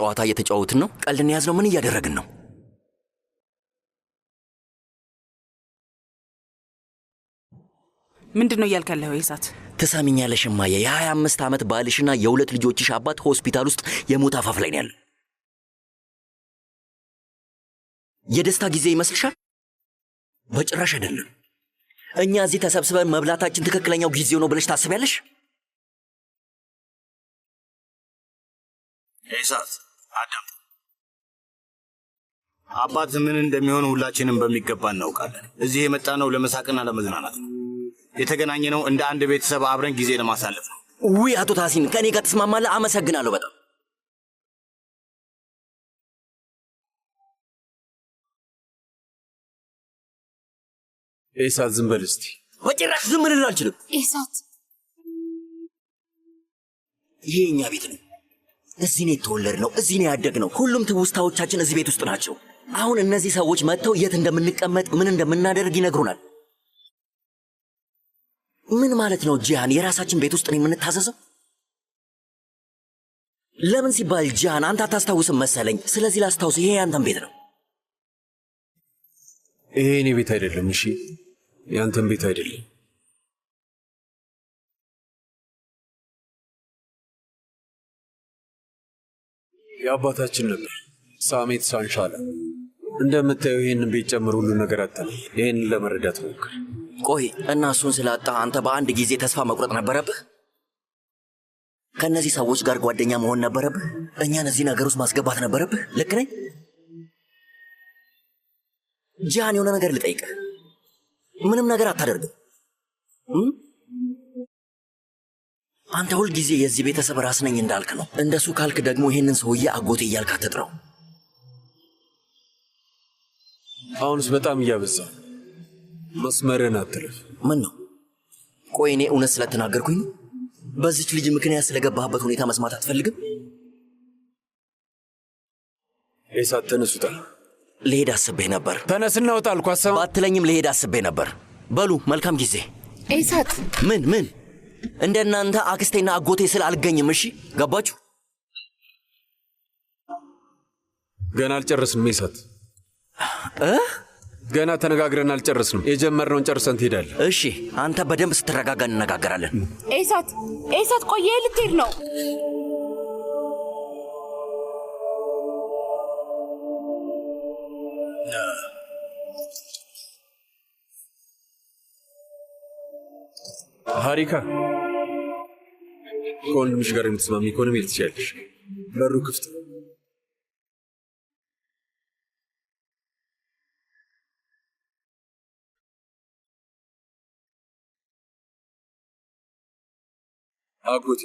ጨዋታ እየተጫወትን ነው? ቀልድን ያዝነው? ምን እያደረግን ነው? ምንድነው እያልከለህ ኢሳት? ትሰሚኛለሽ እማዬ፣ የ25 ዓመት ባልሽና የሁለት ልጆችሽ አባት ሆስፒታል ውስጥ የሞት አፋፍ ላይ ነው ያለው። የደስታ ጊዜ ይመስልሻል? በጭራሽ አይደለም። እኛ እዚህ ተሰብስበን መብላታችን ትክክለኛው ጊዜው ነው ብለሽ ታስቢያለሽ? ኢሳት አዳም፣ አባት ምን እንደሚሆን ሁላችንም በሚገባ እናውቃለን። እዚህ የመጣነው ለመሳቅና ለመዝናናት ነው። የተገናኘነው እንደ አንድ ቤተሰብ አብረን ጊዜ ለማሳለፍ ነው። ውይ አቶ ታሲን ከኔ ጋር ተስማማለህ? አመሰግናለሁ በጣም። ኢሳት ዝም በል እስቲ። በጭራሽ ዝም ልል አልችልም። ኢሳት፣ ይሄ እኛ ቤት ነው። እዚህ ነው የተወለድነው፣ እዚህ ነው ያደግነው። ሁሉም ትውስታዎቻችን እዚህ ቤት ውስጥ ናቸው። አሁን እነዚህ ሰዎች መጥተው የት እንደምንቀመጥ ምን እንደምናደርግ ይነግሩናል። ምን ማለት ነው ጂሃን? የራሳችን ቤት ውስጥ ነው የምንታዘዘው? ለምን ሲባል ጂሃን አንተ አታስታውስም መሰለኝ። ስለዚህ ላስታውስ፣ ይሄ ያንተን ቤት ነው። ይሄ እኔ ቤት አይደለም። እሺ፣ ያንተን ቤት አይደለም። የአባታችን ነበር ሳሜት ሳንሻላ። እንደምታየው ይህንን ቤት ጨምሮ ሁሉ ነገር አጥተናል። ይህንን ለመረዳት ሞክር። ቆይ እና እሱን ስላጣ አንተ በአንድ ጊዜ ተስፋ መቁረጥ ነበረብህ? ከእነዚህ ሰዎች ጋር ጓደኛ መሆን ነበረብህ? እኛን እዚህ ነገር ውስጥ ማስገባት ነበረብህ? ልክ ነኝ? ጂሃን የሆነ ነገር ልጠይቅህ። ምንም ነገር አታደርግም። አንተ ሁል ጊዜ የዚህ ቤተሰብ ራስ ነኝ እንዳልክ ነው። እንደሱ ካልክ ደግሞ ይሄንን ሰውዬ አጎቴ እያልክ አትጥራው። አሁንስ በጣም እያበዛ መስመርን አትለፍ። ምን ነው? ቆይ እኔ እውነት ስለተናገርኩኝ ነው? በዚች ልጅ ምክንያት ስለገባህበት ሁኔታ መስማት አትፈልግም? ኢሳት ተነሱታ። ልሄድ አስቤ ነበር። ተነስና ወጣ አልኩ። አሰማ ባትለኝም ልሄድ አስቤ ነበር። በሉ መልካም ጊዜ። ኢሳት፣ ምን እንደናንተ አክስቴና አጎቴ ስለ አልገኝም። እሺ ገባችሁ? ገና አልጨረስንም ኢሳት። ገና ተነጋግረን አልጨረስንም። የጀመርነውን ጨርሰን ትሄዳለህ። እሺ አንተ በደንብ ስትረጋጋ እንነጋገራለን። ኢሳት፣ ኢሳት ቆየ፣ ልትሄድ ነው? ሀሪካ፣ ከወንድምሽ ጋር የምትስማሚ ከሆነ መሄድ ትችያለሽ። በሩ ክፍት ነው። አጎቴ፣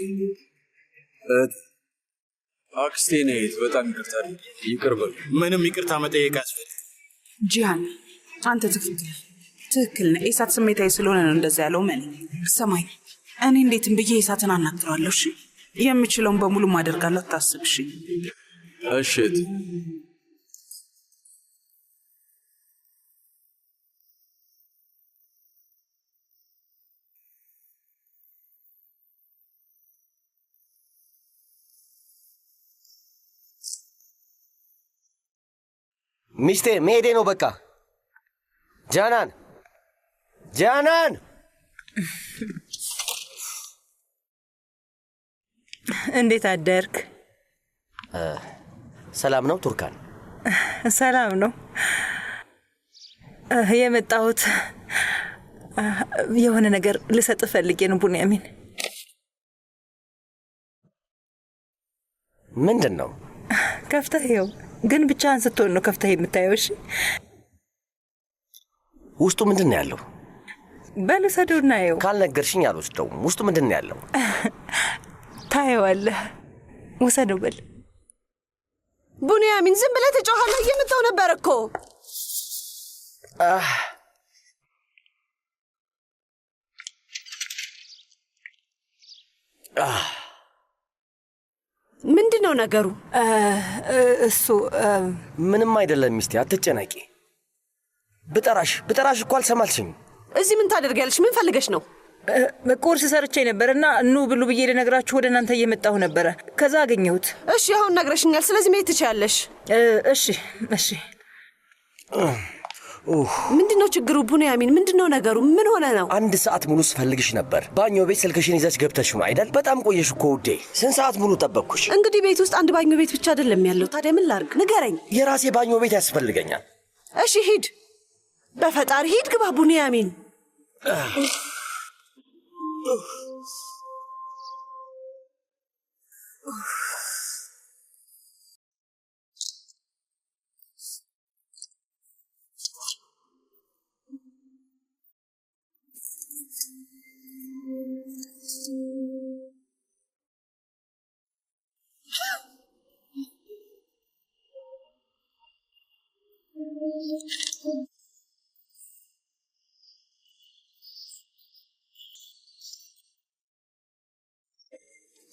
አክስቴ ነይት። በጣም ይቅርታ። ይቅር በሉ። ምንም ይቅርታ መጠየቅ ያስፈልግ። ጂሃን አንተ ትክክል ነህ። ኢሳት ስሜታዊ ስለሆነ ነው እንደዛ ያለው። ምን ሰማይ፣ እኔ እንዴትም ብዬ ኢሳትን አናግረዋለሁ። እሺ የምችለውን በሙሉ ማደርጋለሁ። ታስብ። እሺ እሺ። ሚስቴ መሄዴ ነው በቃ። ጃናን ጃናን! እንዴት አደርክ? ሰላም ነው ቱርካን? ሰላም ነው። የመጣሁት የሆነ ነገር ልሰጥ ፈልጌ ነው ቡንያሚን። ምንድን ነው? ከፍተህ ይኸው። ግን ብቻህን ስትሆን ነው ከፍተህ የምታየው። እሺ ውስጡ ምንድን ነው ያለው? በል ውሰደውና ይኸው። ካልነገርሽኝ አልወስደውም። ውስጡ ምንድን ነው ያለው? ታየዋለህ። ውሰደው በል። ቡንያሚን ዝም ብለህ ትጮኻለህ። እየመጣሁ ነበር እኮ። ምንድን ነው ነገሩ? እሱ ምንም አይደለም ሚስቴ፣ አትጨነቂ። ብጠራሽ እኮ አልሰማልሽኝ። እዚህ ምን ታደርጊያለሽ? ምን ፈልገሽ ነው? ቁርስ ሰርቼ ነበርና ኑ ብሉ ብዬ ልነግራችሁ ወደ እናንተ እየመጣሁ ነበረ። ከዛ አገኘሁት። እሺ አሁን ነግረሽኛል። ስለዚህ መሄድ ትችያለሽ። እሺ። ምንድነው ችግሩ ቡንያሚን? ምንድነው ነገሩ? ምን ሆነ ነው? 1 ሰዓት ሙሉ ስፈልግሽ ነበር። ባኞ ቤት ስልክሽን ይዘሽ ገብተሽ ነው አይደል? በጣም ቆየሽ እኮ ውዴ። ስንት ሰዓት ሙሉ ጠበቅኩሽ። እንግዲህ ቤት ውስጥ አንድ ባኞ ቤት ብቻ አይደለም ያለው። ታዲያ ምን ላድርግ? ንገረኝ። የራሴ ባኞ ቤት ያስፈልገኛል። እሺ ሂድ፣ በፈጣሪ ሂድ፣ ግባ ቡንያሚን።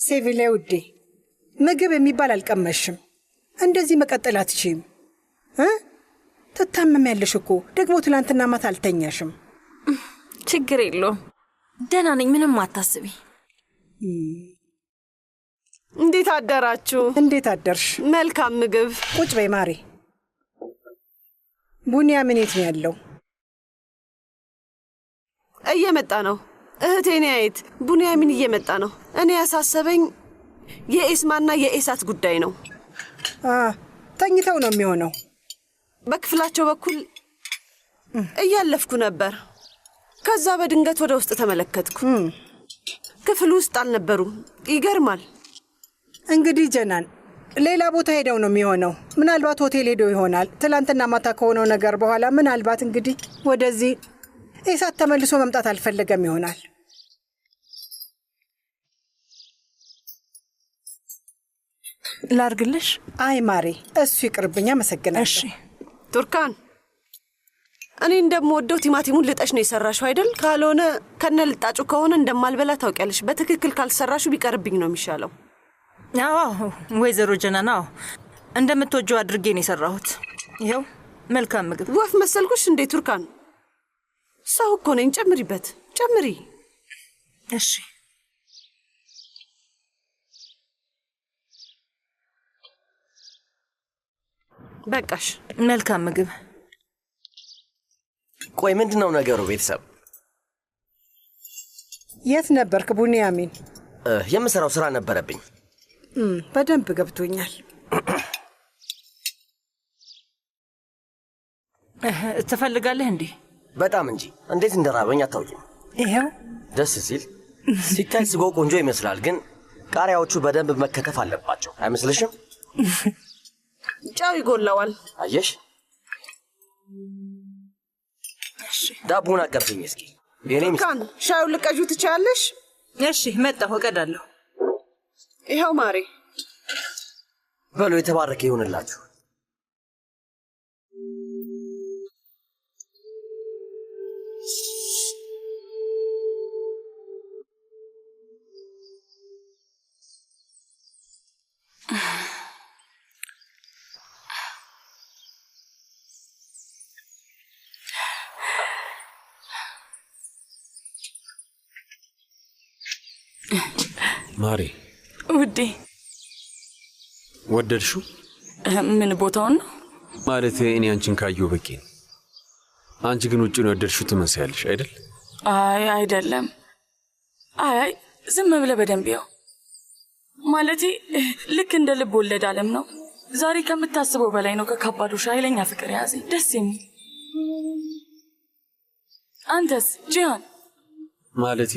ሴቪላ ውዴ፣ ምግብ የሚባል አልቀመሽም። እንደዚህ መቀጠል አትችይም። ትታመሚያለሽ እኮ። ደግሞ ትላንትና ማታ አልተኛሽም። ችግር የለውም፣ ደህና ነኝ። ምንም አታስቢ። እንዴት አደራችሁ? እንዴት አደርሽ? መልካም ምግብ። ቁጭ በይ ማሬ። ቡንያሚን የት ነው ያለው? እየመጣ ነው። እህቴን ያየት ቡንያሚን እየመጣ ነው። እኔ ያሳሰበኝ የኢስማና የኢሳት ጉዳይ ነው። ተኝተው ነው የሚሆነው። በክፍላቸው በኩል እያለፍኩ ነበር። ከዛ በድንገት ወደ ውስጥ ተመለከትኩ። ክፍል ውስጥ አልነበሩም። ይገርማል። እንግዲህ ጀናን ሌላ ቦታ ሄደው ነው የሚሆነው። ምናልባት ሆቴል ሄደው ይሆናል። ትላንትና ማታ ከሆነው ነገር በኋላ ምናልባት እንግዲህ ወደዚህ ኢሳት ተመልሶ መምጣት አልፈለገም ይሆናል። ላርግልሽ? አይ ማሬ፣ እሱ ይቅርብኛ። አመሰግናለሁ። እሺ ቱርካን፣ እኔ እንደምወደው ቲማቲሙን ልጠሽ ነው የሰራሽው አይደል? ካልሆነ ከነ ልጣጩ ከሆነ እንደማልበላ ታውቂያለሽ። በትክክል ካልሰራሹ ቢቀርብኝ ነው የሚሻለው። አዎ ወይዘሮ ጀናና፣ እንደምትወጂው አድርጌ ነው የሰራሁት። ይኸው መልካም ምግብ። ወፍ መሰልኩሽ እንዴ ቱርካን? ሰው እኮ ነኝ። ጨምሪበት፣ ጨምሪ። እሺ በቃሽ። መልካም ምግብ። ቆይ ምንድነው ነገሩ? ቤተሰብ የት ነበርክ ቡንያሚን? የምሰራው ስራ ነበረብኝ። በደንብ ገብቶኛል። ትፈልጋለህ እንዴ? በጣም እንጂ። እንዴት እንደራበኝ አታውቂም። ይኸው ደስ ሲል ሲታይ ስጎ ቆንጆ ይመስላል፣ ግን ቃሪያዎቹ በደንብ መከተፍ አለባቸው። አይመስልሽም? ጫው ይጎላዋል። አየሽ? ዳቦን አቀርብኝ እስኪ። ቱርካን፣ ሻዩ ልቀጁ ትችያለሽ? እሺ መጣሁ፣ እቀዳለሁ። ይኸው ማሬ። በሉ የተባረከ ይሁንላችሁ። ማሪ ውዴ፣ ወደድሽው? ምን ቦታውን ነው ማለት? እኔ አንቺን ካየሁ በቂ ነው። አንቺ ግን ውጭ ነው የወደድሽው ትመስያለሽ አይደል? አይ አይደለም። አይ ዝም ብለህ በደንብ ያው ማለቴ ልክ እንደ ልብ ወለድ ዓለም ነው። ዛሬ ከምታስበው በላይ ነው ከካባዶሽ ኃይለኛ ፍቅር ያዘኝ። ደስ የሚል። አንተስ ጂያን? ማለቴ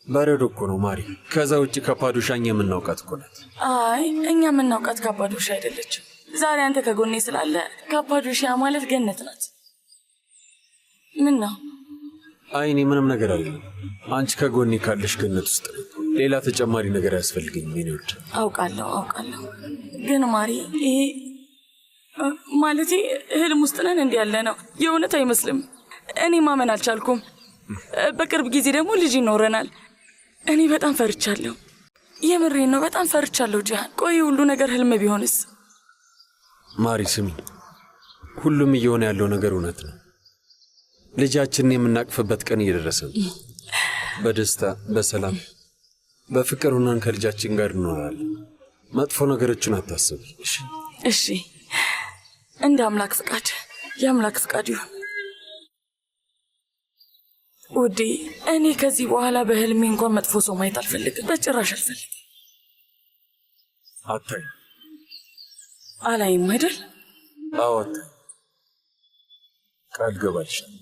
በረዶ እኮ ነው ማሪ። ከዛ ውጭ ካፓዶሻኛ የምናውቃት እኮ ናት። አይ እኛ የምናውቃት ካፓዶሻ አይደለችም። ዛሬ አንተ ከጎኔ ስላለ ካፓዶሻ ማለት ገነት ናት። ምን ነው? አይ እኔ ምንም ነገር አይደለም። አንቺ ከጎኔ ካለሽ ገነት ውስጥ ነው። ሌላ ተጨማሪ ነገር አያስፈልገኝም። ምን ይወድ? አውቃለሁ። ግን ማሪ ይሄ ማለቴ ህልም ውስጥ ነን እንዲህ ያለ ነው። የእውነት አይመስልም። እኔ ማመን አልቻልኩም። በቅርብ ጊዜ ደግሞ ልጅ ይኖረናል። እኔ በጣም ፈርቻለሁ። የምሬን ነው፣ በጣም ፈርቻለሁ ጂሃን። ቆይ ሁሉ ነገር ህልም ቢሆንስ? ማሪ ስሚ፣ ሁሉም እየሆነ ያለው ነገር እውነት ነው። ልጃችንን የምናቅፍበት ቀን እየደረሰ ነው። በደስታ በሰላም በፍቅር ሆነን ከልጃችን ጋር እንኖራለን። መጥፎ ነገሮችን አታስብ። እሺ፣ እንደ አምላክ ፍቃድ የአምላክ ፍቃድ ይሁን። ውዴ፣ እኔ ከዚህ በኋላ በህልሜ እንኳን መጥፎ ሰው ማየት አልፈልግም፣ በጭራሽ አልፈልግም። አታይ አላይም አይደል? አዎ፣ ቃል ገባልሻለሁ።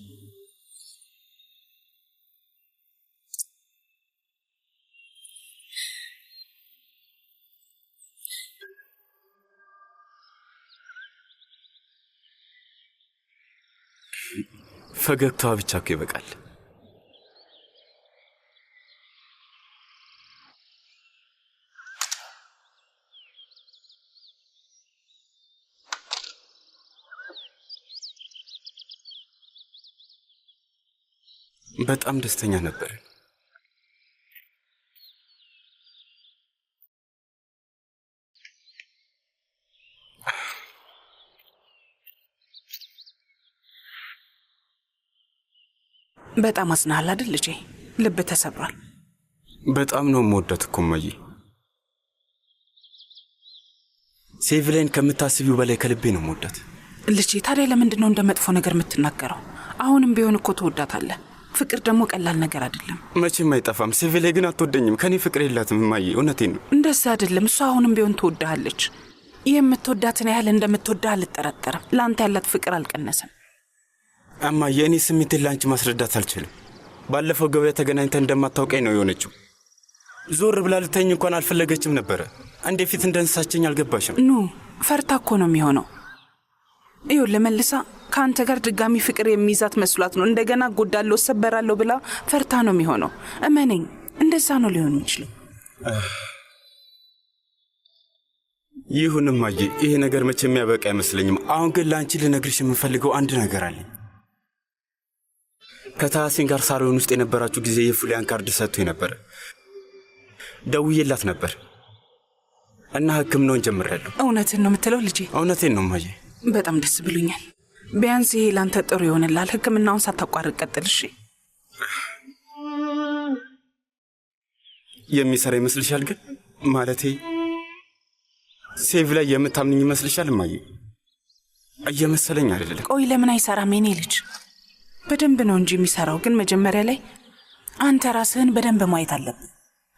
ፈገግታዋ ብቻ እኮ ይበቃል። በጣም ደስተኛ ነበር። በጣም አዝናሃል አይደል ልጄ? ልብ ተሰብሯል። በጣም ነው የምወዳት እኮ እማዬ። ሴቪላይን ከምታስቢው በላይ ከልቤ ነው የምወዳት ልጄ። ታዲያ ለምንድን ነው እንደ መጥፎ ነገር የምትናገረው? አሁንም ቢሆን እኮ ትወዳታለህ። ፍቅር ደግሞ ቀላል ነገር አይደለም። መቼም አይጠፋም። ሴቪላይ ግን አትወደኝም። ከኔ ፍቅር የላትም እማዬ፣ እውነቴን ነው። እንደዛ አይደለም። እሷ አሁንም ቢሆን ትወዳሃለች። የምትወዳትን ያህል እንደምትወዳህ አልጠረጠርም። ለአንተ ያላት ፍቅር አልቀነሰም። እማዬ፣ እኔ ስሜቴን ለአንቺ ማስረዳት አልችልም። ባለፈው ገበያ ተገናኝተን እንደማታውቀኝ ነው የሆነችው። ዞር ብላ ልታየኝ እንኳን አልፈለገችም ነበረ። እንዴ ፊት እንደንሳቸኝ አልገባሽም? ኑ ፈርታ እኮ ነው የሚሆነው። ይኸውልህ መልሳ ከአንተ ጋር ድጋሚ ፍቅር የሚይዛት መስሏት ነው። እንደገና ጎዳለሁ ሰበራለሁ ብላ ፈርታ ነው የሚሆነው። እመነኝ፣ እንደዛ ነው ሊሆን የሚችለው። ይሁን እማዬ፣ ይሄ ነገር መቼ የሚያበቃ አይመስለኝም። አሁን ግን ለአንቺ ልነግርሽ የምፈልገው አንድ ነገር አለኝ። ከታሲን ጋር ሳሎን ውስጥ የነበራችሁ ጊዜ የፉሊያን ካርድ ሰጥቶኝ ነበር። ደውዬላት ነበር እና ሕክምናውን ጀምሬያለሁ። እውነትን ነው የምትለው ልጄ? እውነቴን ነው እማዬ። በጣም ደስ ብሎኛል። ቢያንስ ይሄ ላንተ ጥሩ ይሆንላል። ሕክምናውን ሳታቋርጥ ቀጥል እሺ? የሚሰራ ይመስልሻል? ግን ማለቴ ሴቭ ላይ የምታምንኝ ይመስልሻል እማዬ? እየመሰለኝ አይደለም። ቆይ ለምን አይሰራም? የኔ ልጅ በደንብ ነው እንጂ የሚሰራው። ግን መጀመሪያ ላይ አንተ ራስህን በደንብ ማየት አለብህ።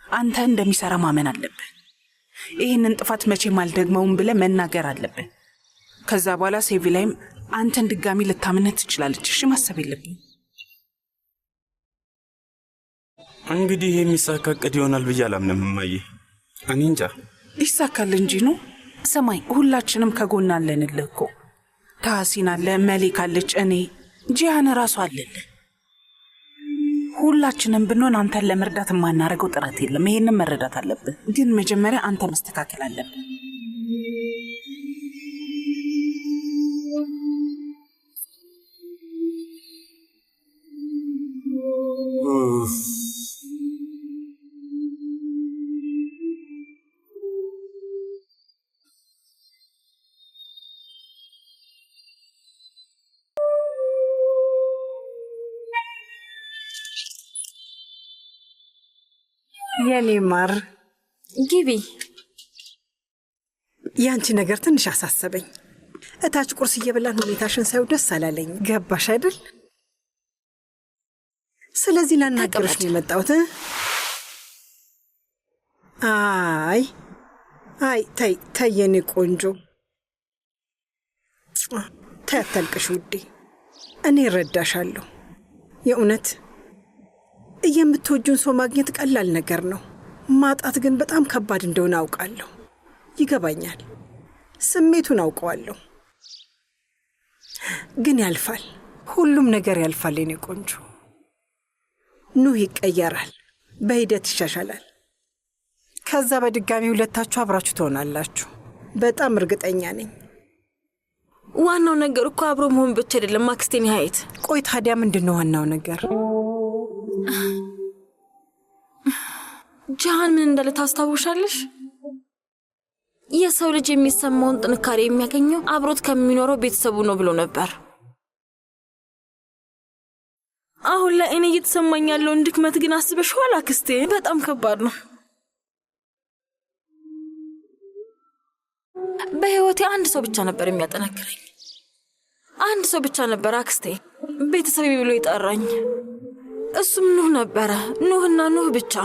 አንተ እንደሚሰራ ማመን አለብህ። ይህንን ጥፋት መቼም አልደግመውም ብለህ መናገር አለብህ። ከዛ በኋላ ሴቪ ላይም አንተን ድጋሚ ልታምንህ ትችላለች። እሺ ማሰብ የለብኝ። እንግዲህ ይሄ የሚሳካ ዕቅድ ይሆናል ብዬ አላምንም እማዬ። እኔ እንጃ። ይሳካል እንጂ ነው። ሰማይ፣ ሁላችንም ከጎን አለንልህ እኮ። ታሲን አለ፣ መሌክ አለች፣ እኔ ጂያን ራሱ አለልህ። ሁላችንም ብንሆን አንተን ለመርዳት የማናደርገው ጥረት የለም። ይሄንን መረዳት አለብህ። ግን መጀመሪያ አንተ መስተካከል አለብህ። የኔ ማር ግቢ። ያንቺ ነገር ትንሽ አሳሰበኝ። እታች ቁርስ እየበላን ሁኔታሽን ሳይው ደስ አላለኝ። ገባሽ አይደል? ስለዚህ ላናገርሽ ነው የመጣሁት። አይ ተይ የኔ ቆንጆ፣ ተይ አታልቅሽ ውዴ። እኔ እረዳሻለሁ። የእውነት የምትወጁን ሰው ማግኘት ቀላል ነገር ነው። ማጣት ግን በጣም ከባድ እንደሆነ አውቃለሁ። ይገባኛል። ስሜቱን አውቀዋለሁ። ግን ያልፋል። ሁሉም ነገር ያልፋል የኔ ቆንጆ። ኑህ ይቀየራል፣ በሂደት ይሻሻላል። ከዛ በድጋሚ ሁለታችሁ አብራችሁ ትሆናላችሁ። በጣም እርግጠኛ ነኝ። ዋናው ነገር እኮ አብሮ መሆን ብቻ አይደለም ማክስቴን ያይት። ቆይ ታዲያ ምንድነው ዋናው ነገር? ጃሃን ምን እንዳለ ታስታውሻለሽ? የሰው ልጅ የሚሰማውን ጥንካሬ የሚያገኘው አብሮት ከሚኖረው ቤተሰቡ ነው ብሎ ነበር። አሁን ላይ እኔ እየተሰማኝ ያለውን ድክመት ግን አስበሽዋል አክስቴ? በጣም ከባድ ነው። በህይወቴ አንድ ሰው ብቻ ነበር የሚያጠናክረኝ። አንድ ሰው ብቻ ነበር አክስቴ፣ ቤተሰብ ብሎ ይጠራኝ። እሱም ኑህ ነበረ። ኑህና ኑህ ብቻ።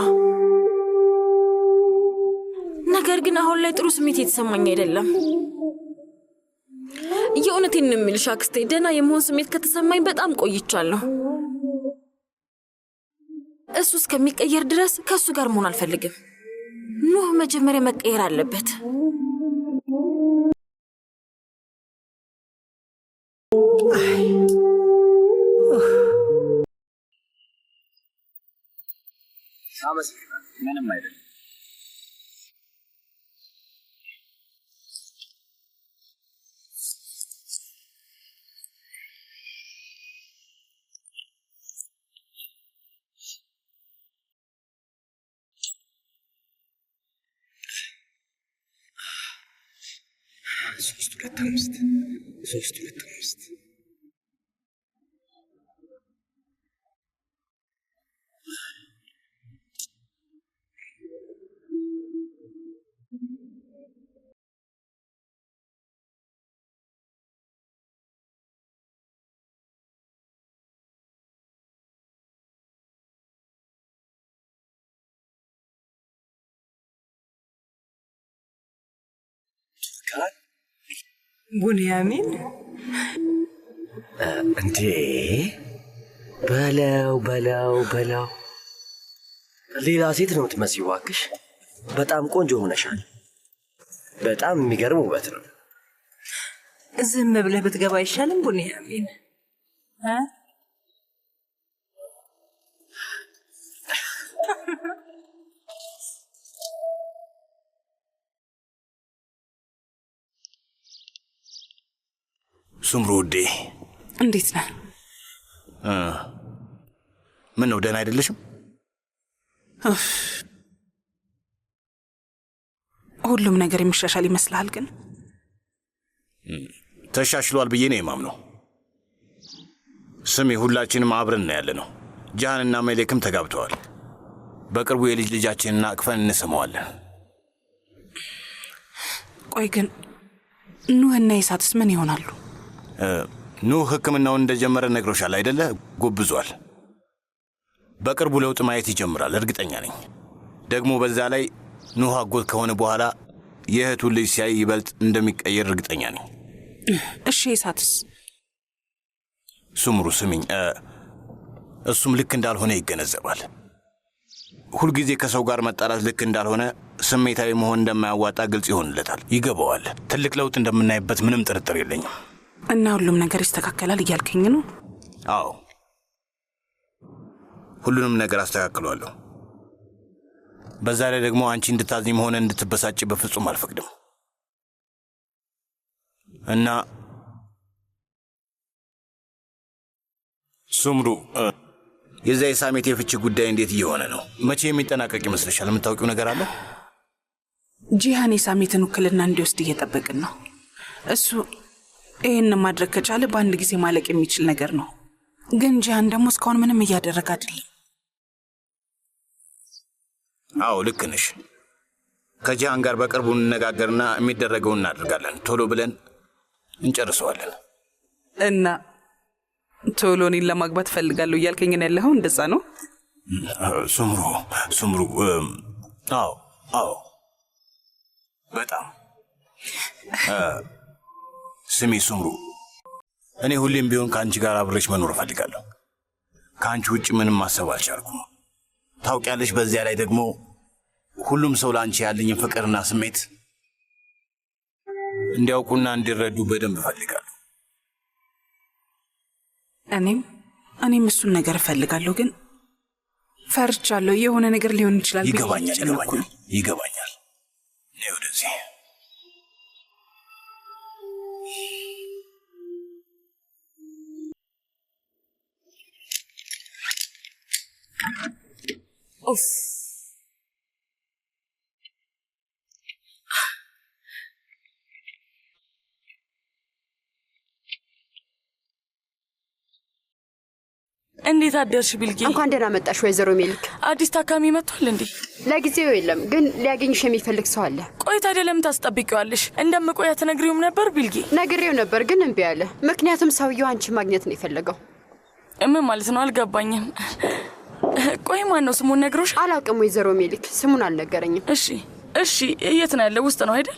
ነገር ግን አሁን ላይ ጥሩ ስሜት የተሰማኝ አይደለም። የእውነቴን ነው የምልሽ አክስቴ፣ ደህና የመሆን ስሜት ከተሰማኝ በጣም ቆይቻለሁ። እሱ እስከሚቀየር ድረስ ከእሱ ጋር መሆን አልፈልግም። ኑህ መጀመሪያ መቀየር አለበት። ምንም አይደለም። ሶስት ሁለት አምስት ቡንያሚን እንዴ! በለው ሌላ ሴት ነው የምትመስይው። እባክሽ በጣም ቆንጆ ሆነሻል። በጣም የሚገርም ውበት ነው። ዝም ብለህ ብትገባ አይሻልም ቡንያሚን? ሱምሩ ውዴ፣ እንዴት ነህ? ምን ነው ደህና አይደለሽም? ሁሉም ነገር የሚሻሻል ይመስልሃል? ግን ተሻሽሏል ብዬ ነው የማምነው። ስሜ ሁላችንም አብረን ነው ያለነው። ጃሃንና መሌክም ተጋብተዋል። በቅርቡ የልጅ ልጃችንን አቅፈን እንስመዋለን። ቆይ ግን ኑህና ኢሳትስ ምን ይሆናሉ? ኑህ ሕክምናውን እንደጀመረ ነግሮሻል አይደለ? ጎብዟል። በቅርቡ ለውጥ ማየት ይጀምራል፣ እርግጠኛ ነኝ። ደግሞ በዛ ላይ ኑህ አጎት ከሆነ በኋላ የእህቱን ልጅ ሲያይ ይበልጥ እንደሚቀየር እርግጠኛ ነኝ። እሺ ኢሳትስ? ሱምሩ ስሚኝ፣ እሱም ልክ እንዳልሆነ ይገነዘባል። ሁልጊዜ ከሰው ጋር መጣላት ልክ እንዳልሆነ፣ ስሜታዊ መሆን እንደማያዋጣ ግልጽ ይሆንለታል፣ ይገባዋል። ትልቅ ለውጥ እንደምናይበት ምንም ጥርጥር የለኝም። እና ሁሉም ነገር ይስተካከላል እያልከኝ ነው? አዎ፣ ሁሉንም ነገር አስተካክሏለሁ። በዛ ላይ ደግሞ አንቺ እንድታዝኝ ሆነ እንድትበሳጭ በፍጹም አልፈቅድም። እና ሱምሩ፣ የዛ የሳሜት የፍቺ ጉዳይ እንዴት እየሆነ ነው? መቼ የሚጠናቀቅ ይመስልሻል? የምታውቂው ነገር አለ? ጂሃን የሳሜትን ውክልና እንዲወስድ እየጠበቅን ነው። እሱ ይህን ማድረግ ከቻለ በአንድ ጊዜ ማለቅ የሚችል ነገር ነው። ግን ጂሃን ደግሞ እስካሁን ምንም እያደረገ አይደለም። አዎ ልክ ነሽ። ከጂሃን ጋር በቅርቡ እንነጋገርና የሚደረገውን እናደርጋለን። ቶሎ ብለን እንጨርሰዋለን። እና ቶሎ እኔን ለማግባት እፈልጋለሁ እያልከኝ ነው ያለኸው? እንደዛ ነው ሱምሩ? አዎ በጣም ስሚ ሱምሩ፣ እኔ ሁሌም ቢሆን ከአንቺ ጋር አብሬሽ መኖር እፈልጋለሁ። ከአንቺ ውጭ ምንም ማሰብ አልቻልኩም። ታውቂያለሽ። በዚያ ላይ ደግሞ ሁሉም ሰው ለአንቺ ያለኝን ፍቅርና ስሜት እንዲያውቁና እንዲረዱ በደንብ እፈልጋለሁ። እኔም እሱን ነገር እፈልጋለሁ፣ ግን ፈርቻለሁ። የሆነ ነገር ሊሆን ይችላል። ይገባኛል። ነይ ወደዚህ። ኡፍ እንዴት አደርሽ ቢልጌ? እንኳን ደህና መጣሽ ወይዘሮ ሜሊክ። አዲስ ታካሚ መጥቷል እንዴ? ለጊዜው የለም፣ ግን ሊያገኝሽ የሚፈልግ ሰው አለ። ቆይ ታዲያ ለምን ታስጠብቂዋለሽ? እንደምቆያ ትነግሪውም ነበር ቢልጌ? ነግሬው ነበር ግን እምቢ አለ። ምክንያቱም ሰውየው አንቺ ማግኘት ነው የፈለገው። ምን ማለት ነው? አልገባኝም። ቆይ ማን ነው ስሙን ነግሮሽ? አላውቅም ወይዘሮ ሜሊክ፣ ስሙን አልነገረኝም። እሺ፣ የት ነው ያለው? ውስጥ ነው አይደል?